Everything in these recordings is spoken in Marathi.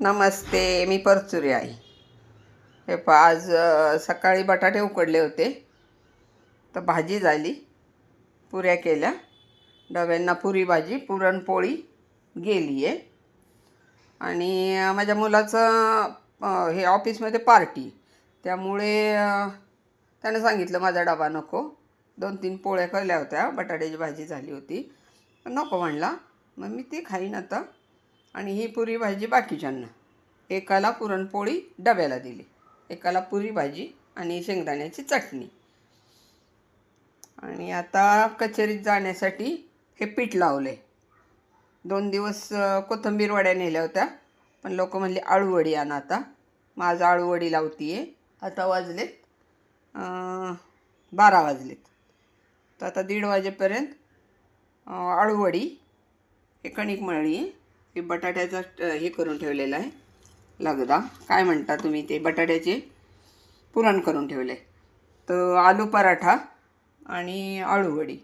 नमस्ते, मी परचुरी आई. हे आज सकाळी बटाटे उकडले होते, तर भाजी झाली, पुऱ्या केल्या, डब्यांना पुरी भाजी, पुरणपोळी गेली आहे. आणि माझ्या मुलाचं हे ऑफिसमध्ये पार्टी, त्यामुळे त्यानं सांगितलं माझा डबा नको. 2-3 पोळ्या केल्या होत्या, बटाट्याची भाजी झाली होती, पण नको म्हणला. मग मी ती खाईन आता. आणि ही पुरी भाजी बाकीच्यांना, एकाला पुरणपोळी डब्याला दिली, एकाला पुरी भाजी आणि शेंगदाण्याची चटणी. आणि आता कचेरीत जाण्यासाठी हे पीठ लावले. 2 दिवस कोथिंबीर वड्या नेल्या होत्या, पण लोक म्हणले आळूवडी आण आता. माझं आळूवडी लावती आहे. आता वाजलेत 12 वाजलेत, तर आता 1:30 वाजेपर्यंत आळूवडी हे कणिक मळली आहे. हे बटाट्याचा हे करून ठेवलेलं आहे, लगदा काय म्हणता तुम्ही, ते बटाट्याचे पुरण करून ठेवले. तर आलू पराठा आणि आळूवडी.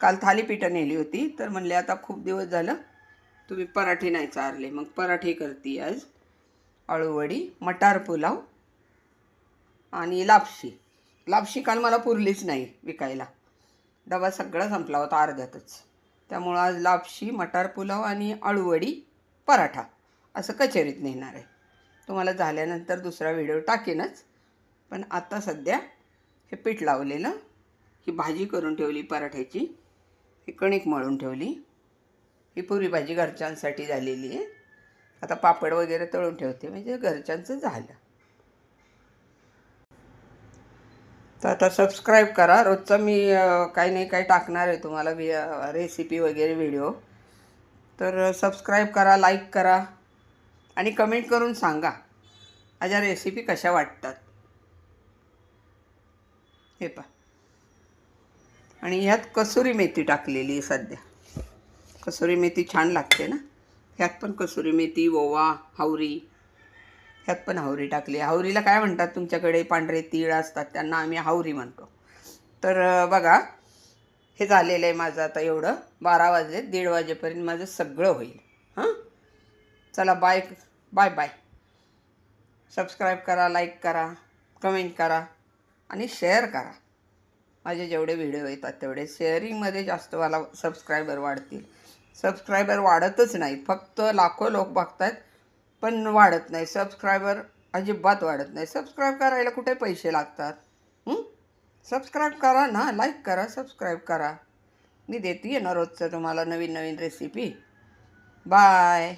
काल थालीपीठं नेली होती, तर म्हणले आता खूप दिवस झालं तुम्ही पराठे नाही चारले, मग पराठे करते आज. आळूवडी, मटार पुलाव आणि लापशी काल मला पुरलीच नाही विकायला, डबा सगळा संपला होता अर्ध्यातच. त्यामुळं आज लापशी, मटार पुलाव आणि आळूवडी पराठा असं कचेरीत नेणार आहे. तुम्हाला झाल्यानंतर दुसरा व्हिडिओ टाकेनच, पण आता सध्या हे पीठ लावलेलं, ही भाजी करून ठेवली पराठ्याची, ही कणिक मळून ठेवली, ही पुरी भाजी घरच्यांसाठी झालेली आहे. आता पापड वगैरे तळून ठेवते, म्हणजे घरच्यांचं झालं. तर आता सबस्क्राईब करा. रोजचं मी काही नाही काही टाकणार आहे तुम्हाला रेसिपी वगैरे व्हिडिओ. तर सबस्क्राईब करा, लाईक करा आणि कमेंट करून सांगा माझ्या रेसिपी कशा वाटतात. हे पहा, आणि ह्यात कसुरी मेथी टाकलेली आहे सध्या. कसुरी मेथी छान लागते ना. ह्यात पण कसुरी मेथी, ओवा, हावरी, ह्यात पण हावरी टाकली. हावरीला काय म्हणतात तुमच्याकडे? पांढरे तीळ असतात, त्यांना आम्ही हावरी म्हणतो. तर बघा, हे झालेलं आहे माझं आता एवढं. 12 वाजले, 1:30 वाजेपर्यंत माझं सगळं होईल. हां, चला बाय बाय बाय. सबस्क्राईब करा, लाईक करा, कमेंट करा आणि शेअर करा. माझे जेवढे व्हिडिओ येतात तेवढे शेअरिंगमध्ये जास्त मला सबस्क्रायबर वाढतील. सबस्क्रायबर वाढतच नाहीत, फक्त लाखो लोक बघत आहेत, पण वाढत नाही सबस्क्रायबर, अजिबात वाढत नाही. सबस्क्राईब करायला कुठे पैसे लागतात? सबस्क्राईब करा ना, लाईक करा, सबस्क्राईब करा. मी देते ना रोजचं तुम्हाला नवीन नवीन रेसिपी. बाय.